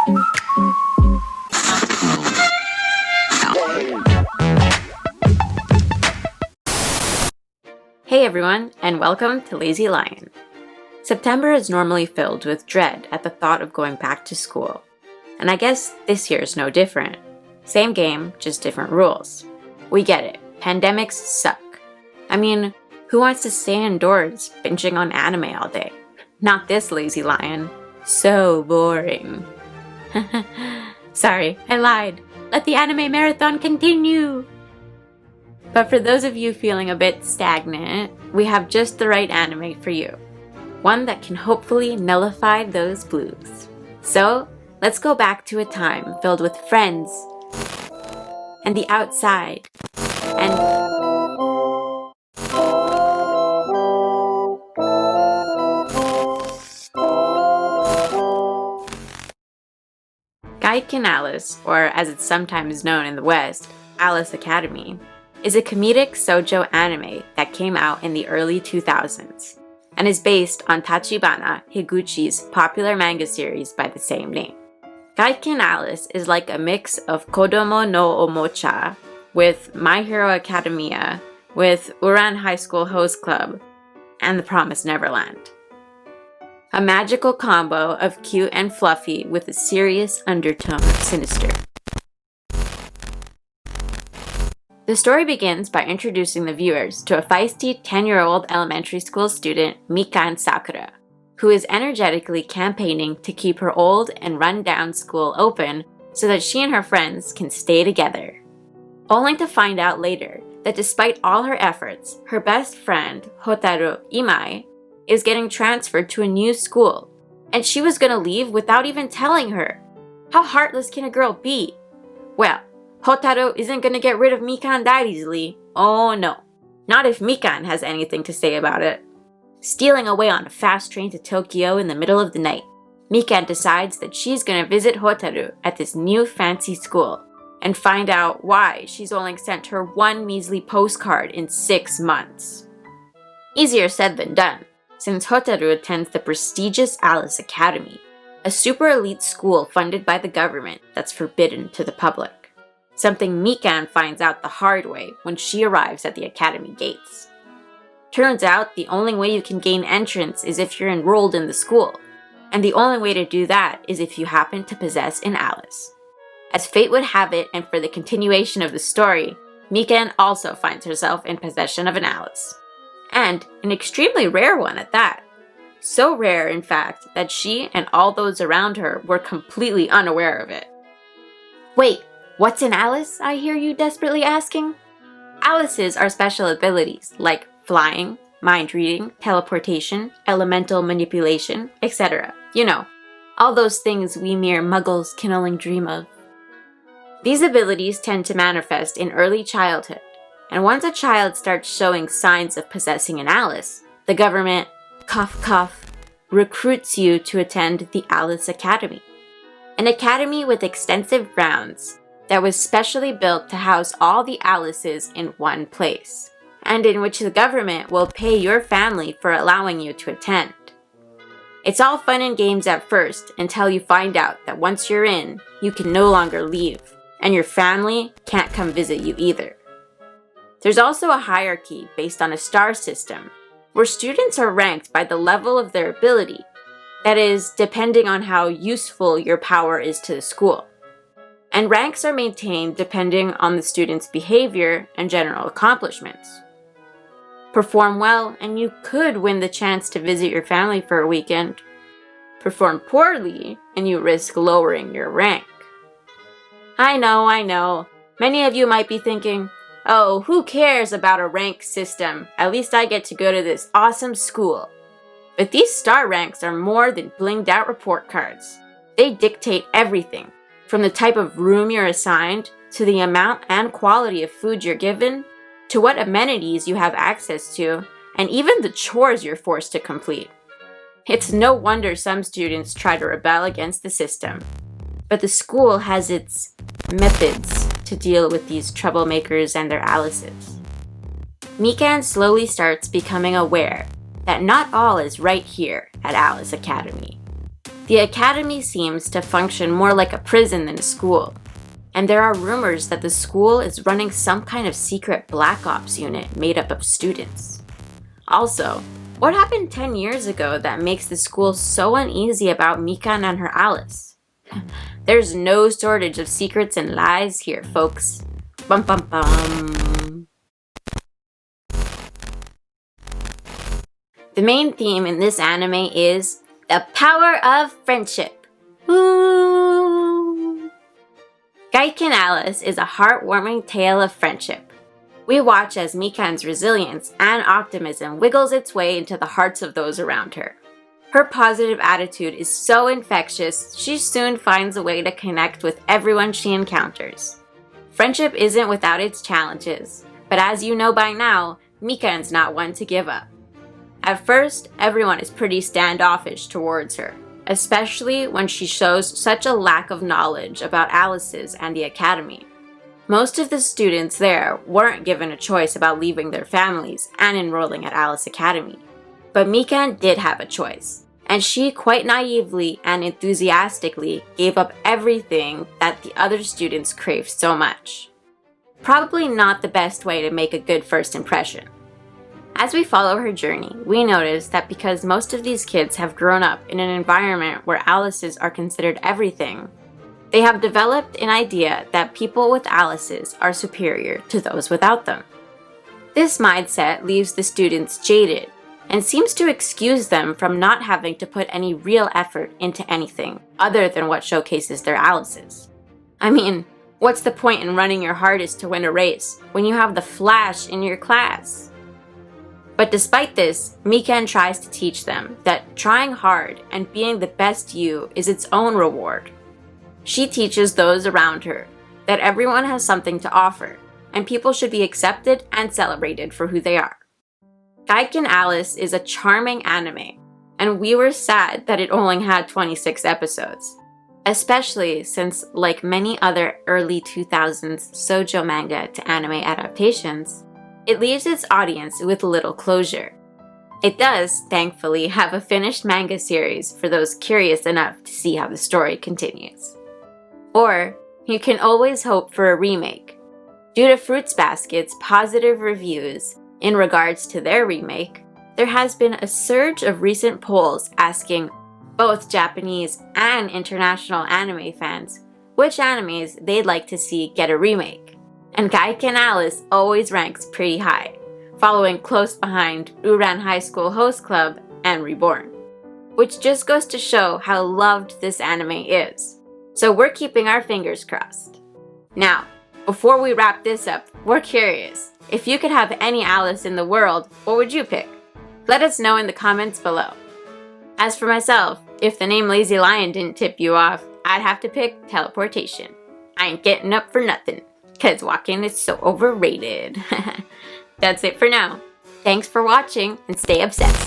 Hey everyone, and welcome to Lazy Lion. September is normally filled with dread at the thought of going back to school. And I guess this year is no different. Same game, just different rules. We get it, pandemics suck. I mean, who wants to stay indoors binging on anime all day? Not this lazy lion. So boring. Sorry, I lied. Let the anime marathon continue! But for those of you feeling a bit stagnant, we have just the right anime for you. One that can hopefully nullify those blues. So, let's go back to a time filled with friends, and the outside, and Gakuen Alice, or as it's sometimes known in the West, Alice Academy, is a comedic shoujo anime that came out in the early 2000s and is based on Tachibana Higuchi's popular manga series by the same name. Gakuen Alice is like a mix of Kodomo no Omocha with My Hero Academia, with Uran High School Host Club, and The Promised Neverland. A magical combo of cute and fluffy with a serious undertone of sinister. The story begins by introducing the viewers to a feisty 10-year-old elementary school student, Mikan Sakura, who is energetically campaigning to keep her old and run-down school open so that she and her friends can stay together. Only to find out later that despite all her efforts, her best friend, Hotaru Imai, is getting transferred to a new school, and she was gonna leave without even telling her. How heartless can a girl be? Well, Hotaru isn't gonna get rid of Mikan that easily. Oh no. Not if Mikan has anything to say about it. Stealing away on a fast train to Tokyo in the middle of the night, Mikan decides that she's gonna visit Hotaru at this new fancy school and find out why she's only sent her one measly postcard in 6 months. Easier said than done, since Hotaru attends the prestigious Alice Academy, a super elite school funded by the government that's forbidden to the public. Something Mikan finds out the hard way when she arrives at the academy gates. Turns out the only way you can gain entrance is if you're enrolled in the school, and the only way to do that is if you happen to possess an Alice. As fate would have it, and for the continuation of the story, Mikan also finds herself in possession of an Alice. And an extremely rare one at that. So rare, in fact, that she and all those around her were completely unaware of it. Wait, what's an Alice, I hear you desperately asking? Alices are special abilities like flying, mind reading, teleportation, elemental manipulation, etc. You know, all those things we mere muggles can only dream of. These abilities tend to manifest in early childhood, and once a child starts showing signs of possessing an Alice, the government, cough cough, recruits you to attend the Alice Academy. An academy with extensive grounds that was specially built to house all the Alices in one place, and in which the government will pay your family for allowing you to attend. It's all fun and games at first until you find out that once you're in, you can no longer leave, and your family can't come visit you either. There's also a hierarchy based on a star system, where students are ranked by the level of their ability, that is, depending on how useful your power is to the school. And ranks are maintained depending on the student's behavior and general accomplishments. Perform well, and you could win the chance to visit your family for a weekend. Perform poorly, and you risk lowering your rank. I know. Many of you might be thinking, oh, who cares about a rank system? At least I get to go to this awesome school. But these star ranks are more than blinged out report cards. They dictate everything, from the type of room you're assigned, to the amount and quality of food you're given, to what amenities you have access to, and even the chores you're forced to complete. It's no wonder some students try to rebel against the system. But the school has its methods to deal with these troublemakers and their Alices. Mikan slowly starts becoming aware that not all is right here at Alice Academy. The academy seems to function more like a prison than a school, and there are rumors that the school is running some kind of secret black ops unit made up of students. Also, what happened 10 years ago that makes the school so uneasy about Mikan and her Alice? There's no shortage of secrets and lies here, folks. Bum bum bum. The main theme in this anime is the power of friendship. Woo! Gakuen Alice is a heartwarming tale of friendship. We watch as Mikan's resilience and optimism wiggles its way into the hearts of those around her. Her positive attitude is so infectious, she soon finds a way to connect with everyone she encounters. Friendship isn't without its challenges, but as you know by now, Mikan's not one to give up. At first, everyone is pretty standoffish towards her, especially when she shows such a lack of knowledge about Alice's and the academy. Most of the students there weren't given a choice about leaving their families and enrolling at Alice Academy. But Mikan did have a choice, and she quite naively and enthusiastically gave up everything that the other students craved so much. Probably not the best way to make a good first impression. As we follow her journey, we notice that because most of these kids have grown up in an environment where Alices are considered everything, they have developed an idea that people with Alices are superior to those without them. This mindset leaves the students jaded and seems to excuse them from not having to put any real effort into anything other than what showcases their Alices. I mean, what's the point in running your hardest to win a race when you have the Flash in your class? But despite this, Mikan tries to teach them that trying hard and being the best you is its own reward. She teaches those around her that everyone has something to offer, and people should be accepted and celebrated for who they are. Gakuen Alice is a charming anime, and we were sad that it only had 26 episodes, especially since, like many other early 2000s shoujo manga to anime adaptations, it leaves its audience with little closure. It does, thankfully, have a finished manga series for those curious enough to see how the story continues. Or, you can always hope for a remake. Due to Fruits Basket's positive reviews in regards to their remake, there has been a surge of recent polls asking both Japanese and international anime fans which animes they'd like to see get a remake. And Gakuen Alice always ranks pretty high, following close behind Uran High School Host Club and Reborn, which just goes to show how loved this anime is. So we're keeping our fingers crossed. Now, before we wrap this up, we're curious. If you could have any Alice in the world, what would you pick? Let us know in the comments below. As for myself, if the name Lazy Lion didn't tip you off, I'd have to pick teleportation. I ain't getting up for nothing, cause walking is so overrated. That's it for now. Thanks for watching and stay obsessed.